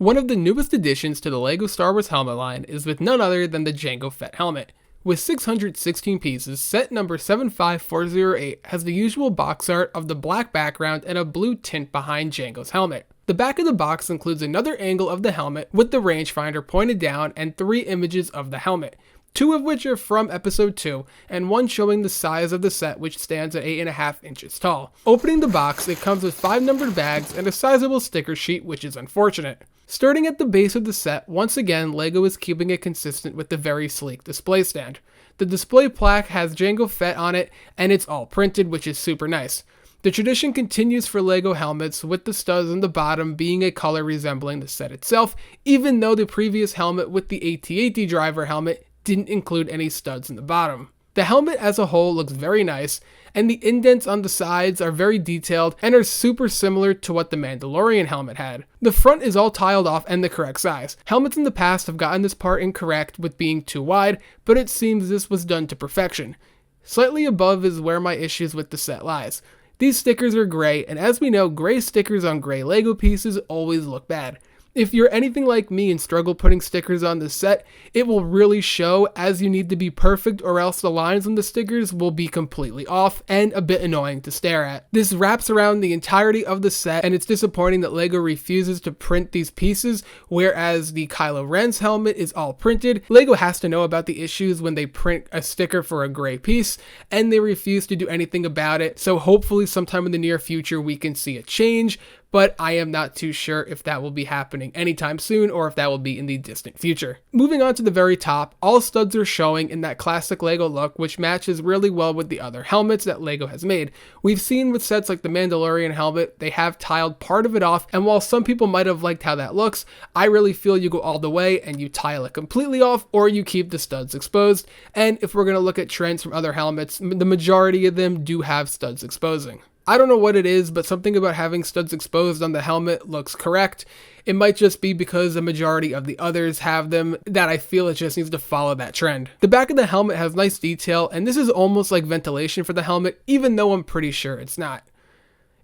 One of the newest additions to the LEGO Star Wars helmet line is with none other than the Jango Fett Helmet. With 616 pieces, set number 75408 has the usual box art of the black background and a blue tint behind Jango's helmet. The back of the box includes another angle of the helmet with the rangefinder pointed down and 3 images of the helmet, 2 of which are from episode 2, and 1 showing the size of the set, which stands at 8.5 inches tall. Opening the box, it comes with 5 numbered bags and a sizable sticker sheet, which is unfortunate. Starting at the base of the set, once again LEGO is keeping it consistent with the very sleek display stand. The display plaque has Jango Fett on it, and it's all printed, which is super nice. The tradition continues for LEGO helmets, with the studs on the bottom being a color resembling the set itself, even though the previous helmet with the AT-AT driver helmet didn't include any studs in the bottom. The helmet as a whole looks very nice, and the indents on the sides are very detailed and are super similar to what the Mandalorian helmet had. The front is all tiled off and the correct size. Helmets in the past have gotten this part incorrect with being too wide, but it seems this was done to perfection. Slightly above is where my issues with the set lies. These stickers are gray, and as we know, gray stickers on gray LEGO pieces always look bad. If you're anything like me and struggle putting stickers on the set, it will really show, as you need to be perfect or else the lines on the stickers will be completely off and a bit annoying to stare at. This wraps around the entirety of the set, and it's disappointing that LEGO refuses to print these pieces, whereas the Kylo Ren's helmet is all printed. LEGO has to know about the issues when they print a sticker for a gray piece, and they refuse to do anything about it, so hopefully sometime in the near future we can see a change, but I am not too sure if that will be happening anytime soon or if that will be in the distant future. Moving on to the very top, all studs are showing in that classic LEGO look, which matches really well with the other helmets that LEGO has made. We've seen with sets like the Mandalorian helmet, they have tiled part of it off, and while some people might have liked how that looks, I really feel you go all the way and you tile it completely off or you keep the studs exposed, and if we're going to look at trends from other helmets, the majority of them do have studs exposing. I don't know what it is, but something about having studs exposed on the helmet looks correct. It might just be because the majority of the others have them that I feel it just needs to follow that trend. The back of the helmet has nice detail, and this is almost like ventilation for the helmet, even though I'm pretty sure it's not.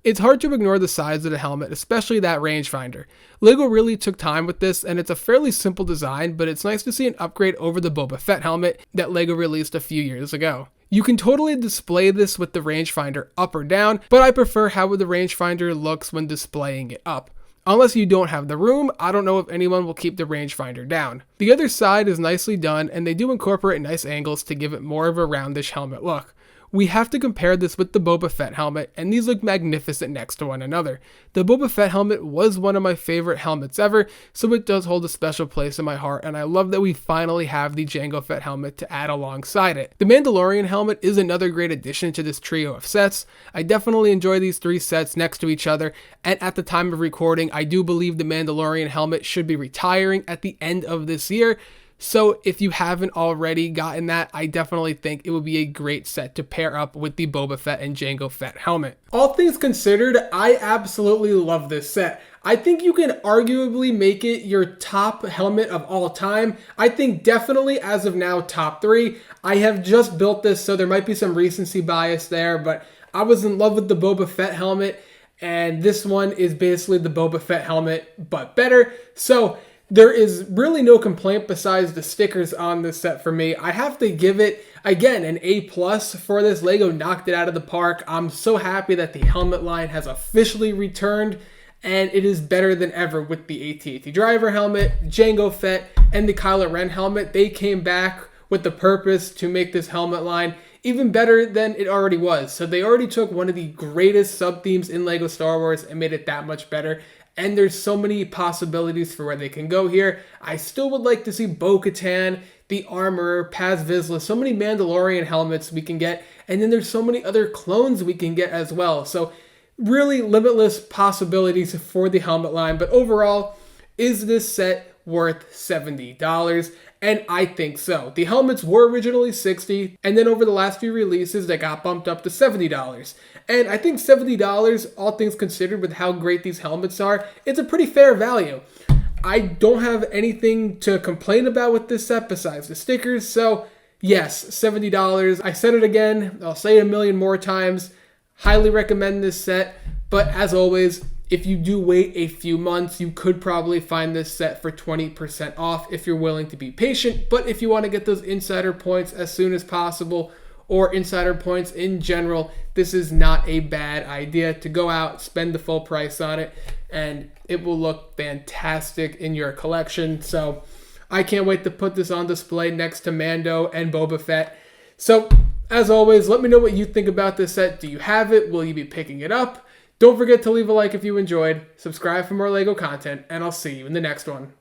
It's hard to ignore the size of the helmet, especially that rangefinder. LEGO really took time with this, and it's a fairly simple design, but it's nice to see an upgrade over the Boba Fett helmet that LEGO released a few years ago. You can totally display this with the rangefinder up or down, but I prefer how the rangefinder looks when displaying it up. Unless you don't have the room, I don't know if anyone will keep the rangefinder down. The other side is nicely done, and they do incorporate nice angles to give it more of a roundish helmet look. We have to compare this with the Boba Fett helmet, and these look magnificent next to one another. The Boba Fett helmet was one of my favorite helmets ever, so it does hold a special place in my heart, and I love that we finally have the Jango Fett helmet to add alongside it. The Mandalorian helmet is another great addition to this trio of sets. I definitely enjoy these 3 sets next to each other, and at the time of recording, I do believe the Mandalorian helmet should be retiring at the end of this year. So if you haven't already gotten that, I definitely think it would be a great set to pair up with the Boba Fett and Jango Fett helmet. All things considered, I absolutely love this set. I think you can arguably make it your top helmet of all time. I think definitely as of now, top 3. I have just built this, so there might be some recency bias there, but I was in love with the Boba Fett helmet, and this one is basically the Boba Fett helmet, but better. So there is really no complaint besides the stickers on this set for me. I have to give it, again, an A+ for this. LEGO knocked it out of the park. I'm so happy that the helmet line has officially returned, and it is better than ever with the AT-AT driver helmet, Jango Fett, and the Kylo Ren helmet. They came back with the purpose to make this helmet line even better than it already was. So they already took one of the greatest sub-themes in LEGO Star Wars and made it that much better. And there's so many possibilities for where they can go here. I still would like to see Bo-Katan, the Armorer, Paz Vizsla, so many Mandalorian helmets we can get. And then there's so many other clones we can get as well. So really limitless possibilities for the helmet line. But overall, is this set worth $70? And I think so. The helmets were originally $60, and then over the last few releases, they got bumped up to $70. And I think $70, all things considered with how great these helmets are, it's a pretty fair value. I don't have anything to complain about with this set besides the stickers, so yes, $70. I said it again, I'll say it a million more times. Highly recommend this set, but as always, If you do wait a few months, you could probably find this set for 20% off if you're willing to be patient. But if you want to get those insider points as soon as possible, or insider points in general, this is not a bad idea to go out, spend the full price on it, and it will look fantastic in your collection. So I can't wait to put this on display next to Mando and Boba Fett. So as always, let me know what you think about this set. Do you have it? Will you be picking it up? Don't forget to leave a like if you enjoyed, subscribe for more LEGO content, and I'll see you in the next one.